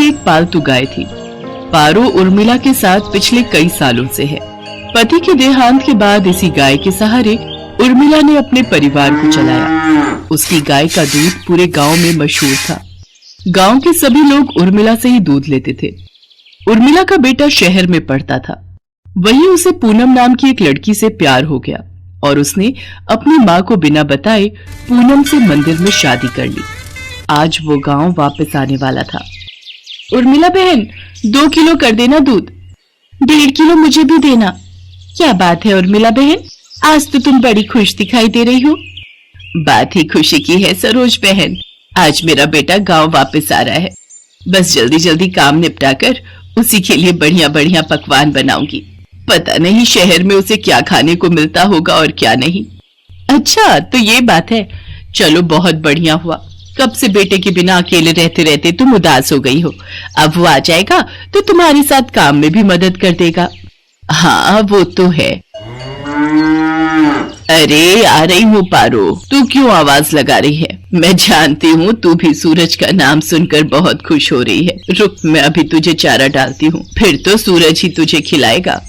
एक पालतू गाय थी। पारो उर्मिला के साथ पिछले कई सालों से है। पति के देहांत के बाद इसी गाय के सहारे उर्मिला ने अपने परिवार को चलाया। उसकी गाय का दूध पूरे गांव में मशहूर था। गांव के सभी लोग उर्मिला से ही दूध लेते थे। उर्मिला का बेटा शहर में पढ़ता था। वहीं उसे पूनम नाम की एक लड़की से प्यार हो गया और उसने अपनी माँ को बिना बताए पूनम से मंदिर में शादी कर ली। आज वो गांव वापस आने वाला था। उर्मिला बहन, 2 किलो कर देना दूध। 1.5 किलो मुझे भी देना। क्या बात है उर्मिला बहन, आज तो तुम बड़ी खुश दिखाई दे रही हो। बात ही खुशी की है सरोज बहन, आज मेरा बेटा गांव वापस आ रहा है। बस जल्दी जल्दी काम निपटा कर उसी के लिए बढ़िया बढ़िया पकवान बनाऊंगी। पता नहीं शहर में उसे क्या खाने को मिलता होगा और क्या नहीं। अच्छा तो ये बात है, चलो बहुत बढ़िया हुआ। कब से बेटे के बिना अकेले रहते रहते तुम उदास हो गई हो। अब वो आ जाएगा तो तुम्हारे साथ काम में भी मदद कर देगा। हाँ वो तो है। अरे आ रही हूँ पारो, तू क्यों आवाज लगा रही है? मैं जानती हूँ तू भी सूरज का नाम सुनकर बहुत खुश हो रही है। रुक, मैं अभी तुझे चारा डालती हूँ, फिर तो सूरज ही तुझे खिलाएगा।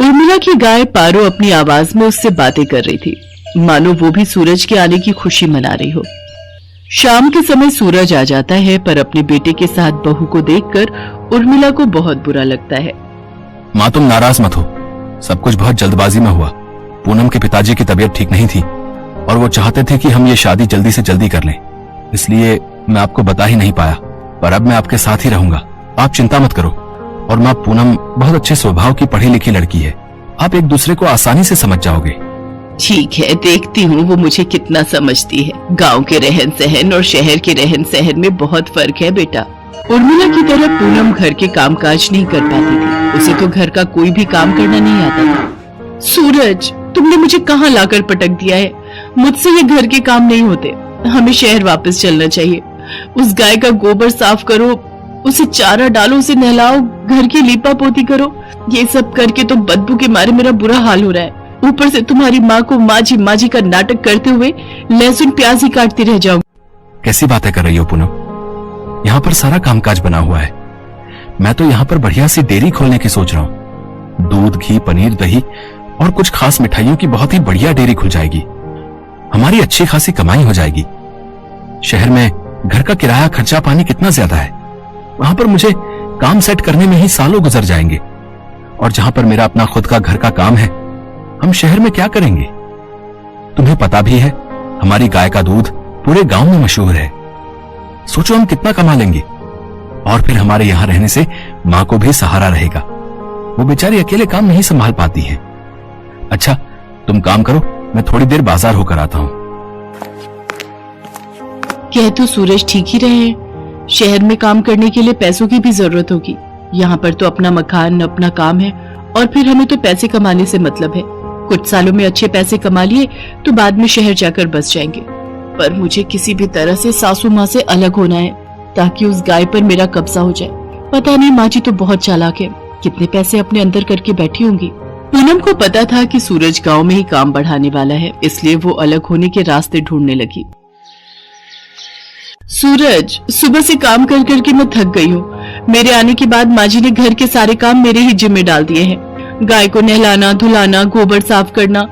उर्मिला की गाय पारो अपनी आवाज में उससे बातें कर रही थी, मानो वो भी सूरज के आने की खुशी मना रही हो। शाम के समय सूरज आ जाता है, पर अपने बेटे के साथ बहू को देखकर उर्मिला को बहुत बुरा लगता है। माँ तुम नाराज मत हो, सब कुछ बहुत जल्दबाजी में हुआ। पूनम के पिताजी की तबीयत ठीक नहीं थी और वो चाहते थे कि हम ये शादी जल्दी से जल्दी कर लें, इसलिए मैं आपको बता ही नहीं पाया। पर अब मैं आपके साथ ही रहूंगा, आप चिंता मत करो। और माँ पूनम बहुत अच्छे स्वभाव की पढ़ी लिखी लड़की है, आप एक दूसरे को आसानी से समझ जाओगे। ठीक है, देखती हूँ वो मुझे कितना समझती है। गांव के रहन सहन और शहर के रहन सहन में बहुत फर्क है बेटा। उर्मिला की तरह पूनम घर के कामकाज नहीं कर पाती थी। उसे तो घर का कोई भी काम करना नहीं आता था। सूरज, तुमने मुझे कहाँ लाकर पटक दिया है? मुझसे ये घर के काम नहीं होते। हमें शहर वापस चलना चाहिए। उस गाय का गोबर साफ करो, उसे चारा डालो, उसे नहलाओ, घर की लीपा पोती करो। ये सब करके तो बदबू के मारे मेरा बुरा हाल हो रहा है। ऊपर से तुम्हारी माँ को माँ जी का नाटक करते हुए लहसुन प्याज ही काटती रह जाऊंगी। कैसी बातें कर रही हो पूनम? यहाँ पर सारा कामकाज बना हुआ है। मैं तो यहाँ पर बढ़िया सी डेयरी खोलने की सोच रहा हूँ। दूध, घी, पनीर, दही और कुछ खास मिठाइयों की बहुत ही बढ़िया डेयरी खुल जाएगी। हमारी अच्छी खासी कमाई हो जाएगी। शहर में घर का किराया खर्चा पानी कितना ज्यादा है, वहां पर मुझे काम सेट करने में ही सालों गुजर जाएंगे। और जहां पर मेरा अपना खुद का घर का काम है, हम शहर में क्या करेंगे? तुम्हें पता भी है हमारी गाय का दूध पूरे गांव में मशहूर है। सोचो हम कितना कमा लेंगे। और फिर हमारे यहाँ रहने से माँ को भी सहारा रहेगा। वो बेचारी अकेले काम नहीं संभाल पाती है। अच्छा तुम काम करो, मैं थोड़ी देर बाजार होकर आता हूँ। कह तो सूरज ठीक ही रहे। शहर में काम करने के लिए पैसों की भी जरूरत होगी। यहाँ पर तो अपना मकान, अपना काम है और फिर हमें तो पैसे कमाने से मतलब है। कुछ सालों में अच्छे पैसे कमा लिए तो बाद में शहर जाकर बस जाएंगे। पर मुझे किसी भी तरह से सासू माँ से अलग होना है ताकि उस गाय पर मेरा कब्जा हो जाए। पता नहीं, माँ जी तो बहुत चालाक है, कितने पैसे अपने अंदर करके बैठी होंगी। पूनम को पता था कि सूरज गांव में ही काम बढ़ाने वाला है, इसलिए वो अलग होने के रास्ते ढूंढने लगी। सूरज, सुबह से काम कर करके मैं थक गई हूँ। मेरे आने के बाद माँ जी ने घर के सारे काम मेरे ही जिम्मे डाल दिए हैं। गाय को नहलाना, धुलाना, गोबर साफ करना,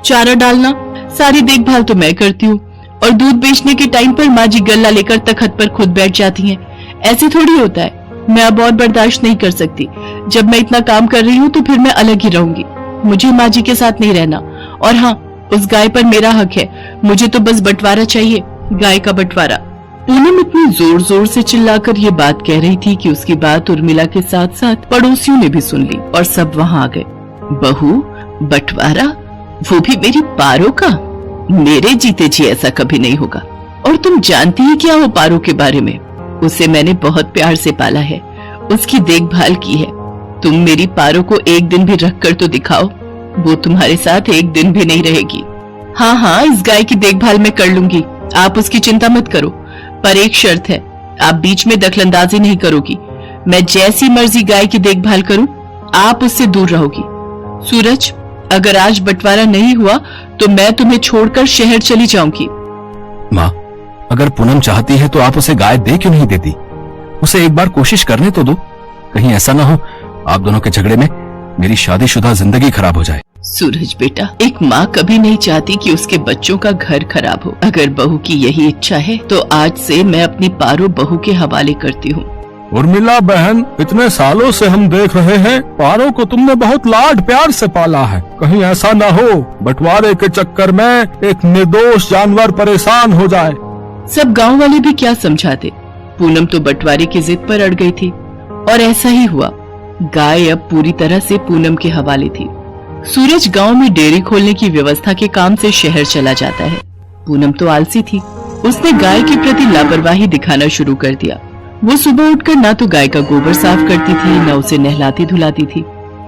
चारा डालना, सारी देखभाल तो मैं करती हूँ। और दूध बेचने के टाइम पर माँ जी गल्ला लेकर तखत पर खुद बैठ जाती हैं। ऐसे थोड़ी होता है। मैं अब और बर्दाश्त नहीं कर सकती। जब मैं इतना काम कर रही हूँ तो फिर मैं अलग ही रहूंगी। मुझे माँ जी के साथ नहीं रहना। और हाँ, उस गाय पर मेरा हक है। मुझे तो बस बंटवारा चाहिए, गाय का बंटवारा। पूनम इतनी जोर जोर से चिल्लाकर ये बात कह रही थी कि उसकी बात उर्मिला के साथ साथ पड़ोसियों ने भी सुन ली और सब वहाँ आ गए। बहू, बंटवारा, वो भी मेरी पारो का? मेरे जीते जी ऐसा कभी नहीं होगा। और तुम जानती ही क्या हो पारो के बारे में? उसे मैंने बहुत प्यार से पाला है, उसकी देखभाल की है। तुम मेरी पारो को एक दिन भी रख कर तो दिखाओ, वो तुम्हारे साथ एक दिन भी नहीं रहेगी। हाँ हाँ, इस गाय की देखभाल मैं कर लूंगी, आप उसकी चिंता मत करो। पर एक शर्त है, आप बीच में दखलंदाजी नहीं करोगी। मैं जैसी मर्जी गाय की देखभाल करूं, आप उससे दूर रहोगी। सूरज, अगर आज बंटवारा नहीं हुआ तो मैं तुम्हें छोड़कर शहर चली जाऊंगी। माँ, अगर पूनम चाहती है तो आप उसे गाय दे क्यों नहीं देती? उसे एक बार कोशिश करने तो दो। कहीं ऐसा ना हो आप दोनों के झगड़े में मेरी शादीशुदा जिंदगी खराब हो जाए। सूरज बेटा, एक माँ कभी नहीं चाहती कि उसके बच्चों का घर खराब हो। अगर बहू की यही इच्छा है तो आज से मैं अपनी पारो बहू के हवाले करती हूँ। उर्मिला बहन, इतने सालों से हम देख रहे हैं पारो को तुमने बहुत लाड प्यार से पाला है। कहीं ऐसा न हो बंटवारे के चक्कर में एक निर्दोष जानवर परेशान हो जाए। सब गांव वाले भी क्या समझाते। पूनम तो बंटवारे की जिद पर अड़ गई थी और ऐसा ही हुआ। गाय अब पूरी तरह से पूनम के हवाले थी। सूरज गांव में डेयरी खोलने की व्यवस्था के काम से शहर चला जाता है। पूनम तो आलसी थी। उसने गाय के प्रति लापरवाही दिखाना शुरू कर दिया। वो सुबह उठकर ना तो गाय का गोबर साफ करती थी, न उसे नहलाती धुलाती थी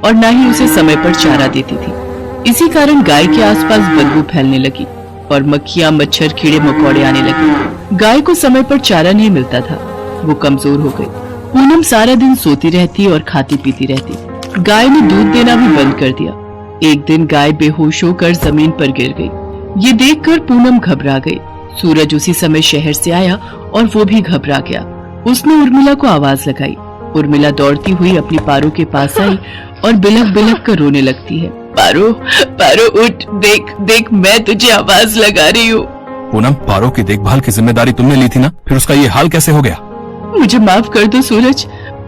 और न ही उसे समय पर चारा देती थी। इसी कारण गाय के आसपास बदबू फैलने लगी और मक्खियां, मच्छर, कीड़े मकोड़े आने लगे। गाय को समय पर चारा नहीं मिलता था। वो कमजोर हो गई। पूनम सारा दिन सोती रहती और खाती पीती रहती। गाय ने दूध देना भी बंद कर दिया। एक दिन गाय बेहोश होकर जमीन पर गिर गई। ये देखकर पूनम घबरा गई। सूरज उसी समय शहर से आया और वो भी घबरा गया। उसने उर्मिला को आवाज लगाई। उर्मिला दौड़ती हुई अपनी पारो के पास आई और बिलख बिलख कर रोने लगती है। पारो, पारो उठ, देख देख, मैं तुझे आवाज लगा रही हूँ। पूनम, पारो की देखभाल की जिम्मेदारी तुमने ली थी ना, फिर उसका ये हाल कैसे हो गया? मुझे माफ कर दो सूरज,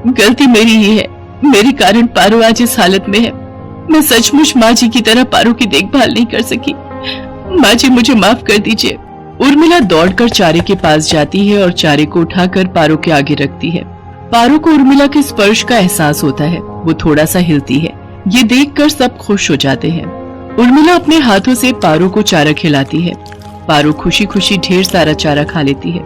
गलती मेरी ही है। मेरे कारण पारो आज इस हालत में है। मैं सचमुच माँ जी की तरह पारो की देखभाल नहीं कर सकी। माँ जी, मुझे माफ कर दीजिए। उर्मिला दौड़कर चारे के पास जाती है और चारे को उठाकर पारो के आगे रखती है। पारो को उर्मिला के स्पर्श का एहसास होता है। वो थोड़ा सा हिलती है। ये देखकर सब खुश हो जाते हैं। उर्मिला अपने हाथों से पारो को चारा खिलाती है। पारो खुशी खुशी ढेर सारा चारा खा लेती है।